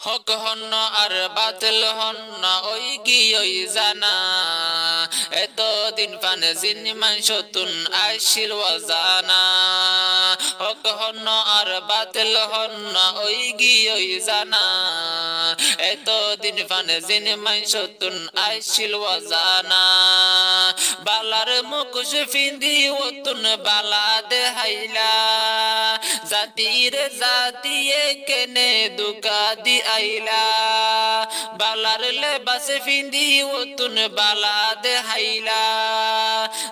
হক হন্ন আর বাতিল হন্ন ওই কি ওই জানা এতদিন ফান জিন মানসতুন আইসিল ওয়াজানা হক হন্ন আর বাতিল হন্ন ওই কি ওই জানা এতদিন ফান জিন মানসতুন আইসিল ওয়াজানা বালার মুকুশ ফিন্দি ওতুন বালা দেহাইলা জাতির জাতিয়ে কেনে দুকা দি আইলা বালার লেবাস ফিন্দি ওতুন বালা দেহাইলা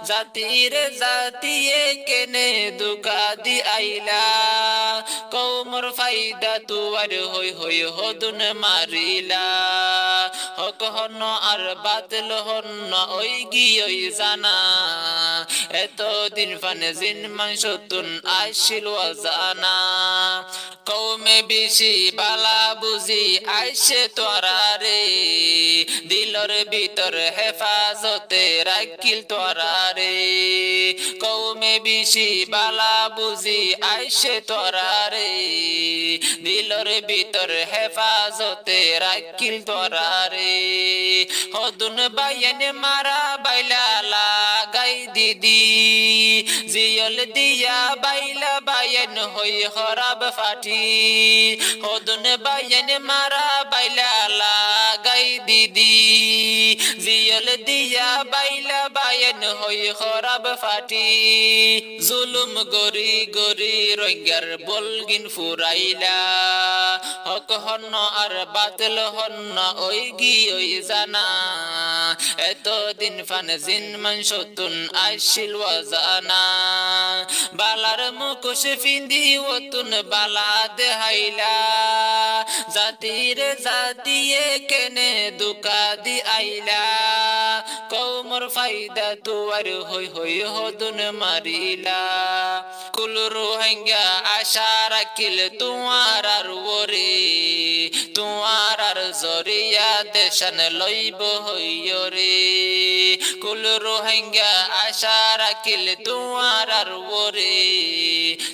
জাতির জাতিয়ে কেনে দুকা দি আইলা কৌমর ফাইদা তুয়ার হই হই হদুন মারিলা হক হন্ন আর বাতিল হন্ন ওই গি ওই জানা এতদিন ফানে জিন মানসতুন আইসিল ওয়াজানা কৌমে বেশি বালা বুঝি আইসে তোরা রে দিলর ভিতর হেফাজতে রাখিল তোরা রে কৌমে বেশি বালা বুঝি আইসে তোরা রে দিলর ভিতর হেফাজতে রাখিল তোরা রে হদুন বাইন মারা বাইলা লাগাই দিদি জিয়ল দিয়া বাইলা বাইন হই খরাব ফাটি হদুন বাইন মারা বাইলা লাগাই দিদি জিয়ল দিয়া বাইলা বাইন হই খরাব ফাটি জুলুম গরি গরি রঙ্গার বলগিন ফুরাইলা হক হন্ন আর বাতিল হন্ন ওই গি ওই জানা এতদিন ফান জিন মানসতুন আইসিল ওয়াজানা বালার মুকুশ ফিন্দি ওতুন বালা দেহাইলা জাতির জাতিয়ে কেনে দুকা দি আইলা কৌমর ফাইদা তুয়ার হই হই হদুন মারিলা কুল রোহিঙ্গা আশা রাখিল তোমার আর ওরে তোমার আর জরিয়া দেশন লইব হইয় রে কুল রোহিঙ্গা আশা রাখিল তোমার আর ওরে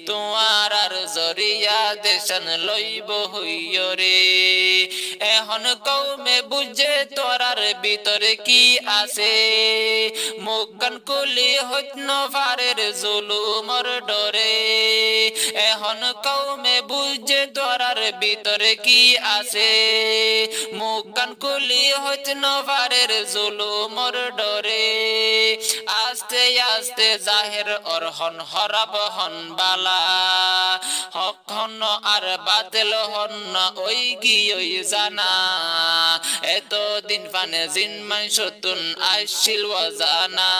তোমার আর জরিয়া দেশন লইব হইয় রে এখন কৌমে বুঝে তোরার ভিতরে কি আছে মুখান কুলি হইন ফারের জুলুমর ডরে এখন কৌমে বুঝে তোরার ভিতরে কি আছে মুখান কুলি হইন ফারের জুলুমর ডরে আস্তে আস্তে জাহের অরহন হরাব হন বালা হক হন আর বাতিল হন ওই গি ওই জানা এতদিন ফানে জিন মানসতুন আইসিল ওয়াজানা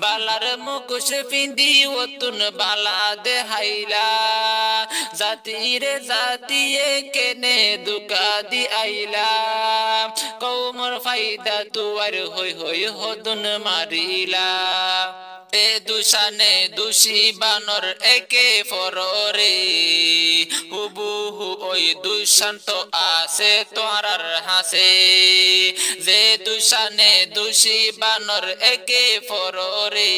বালার মুকুশ ফিন্দি ওতুন বালা দেহাইলা জাতির জাতিয়ে কেনে দুকা দি আইলা কৌমর ফাইদা তুয়ার হই হই হদুন মারিলা এ দুশানে দুষি বানর একে ফররে হুবুহু ওই দুশান্ত আছে তোরার হাসে যে দুশানে দুষি বানর একে ফররে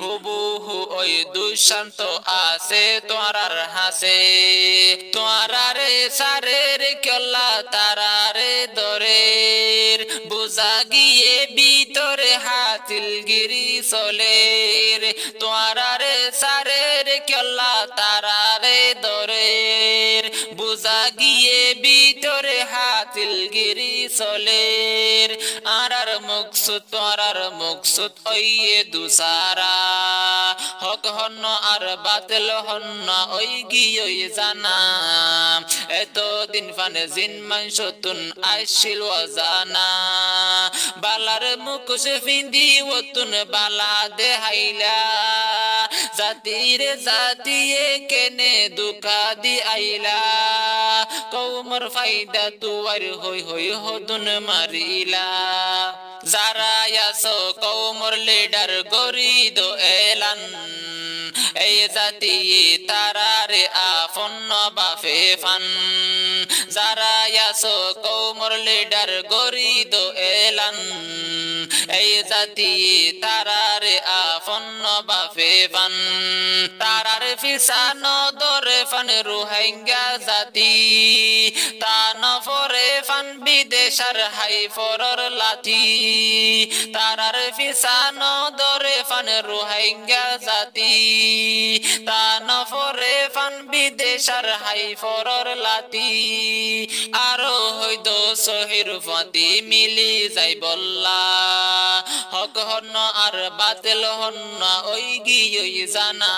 হুবুহু ওই দুশান্ত আছে তোরার হাসে তোরারে সারের কেলা তারারে দরের বুঝা গিয়ে ভিতরে হাতিল গিরি চলের তোরারে সারের কেলা তারারে দরের বুঝা গিয়ে ভিতরে হাতিল গিরি চলের আরার মুকসুদ তোরার মুকসুদ ওইয়ে দুসারা হক হন্ন আর বাতিল হন্ন ওই গি ওই জানা এতদিন ফানে জিন মানসতুন আইসিল ওয়াজানা বালার মুকুশ ফিন্দি ওতুন বালা দেহাইলা জাতির জাতিয়ে কেনে দুকা দি আইলা কৌমর ফাইদা তুয়ার হই হই হদুন মারিলা যারা আছো কৌমর লিডার গরিদ এলান এই জাতি তারারে আফন বাফে ফান যারা আছো কৌমর লিডার গরিদ এলান এই জাতি তারারে আফন বাফে ফান তারারে ফিসানো দরে ফান রোহিঙ্গা জাতি তান ফরে ফান বিদেশার হাই ফরর লাঠি তারার ফিসানো দরে ফান রোহিঙ্গা জাতি তান ফরে ফান বিদেশার হাই ফরর লাঠি আরো হইদ সহির ফাতি মিলি যাই বল্লা হক হন আর বাতিল হন ওই গিয়ে জানা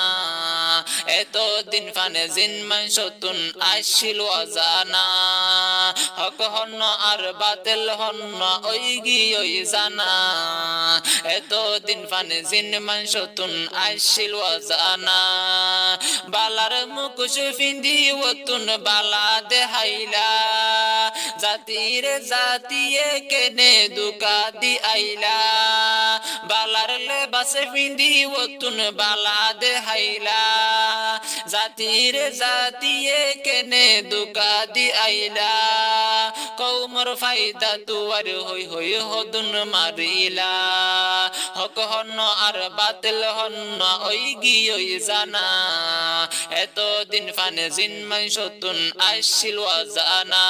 এতদিন ফানে জিন মানসতুন আসিল অজানা হক হন আর বাতিল হন ওই গিয়ে জানা এতদিন ফানে জিন মানসতুন আসিল অজানা বালার মুকুশ ফিন্দি ওতুন বালা দেহাইলা জাতির জাতিয়ে কেনে দুকা দি আইলা বালার লেবাস ফিন্দি ওতুন বালা দেহাইলা জাতির জাতিয়ে কেনে দুকা দি আইলা কৌমর ফায়দা তুয়ার হই হই হদুন মারিলা হক হন আর বাতিল হন ওই গিয়ে জানা এতদিন ফানে জিন মানসতুন আসিল অজানা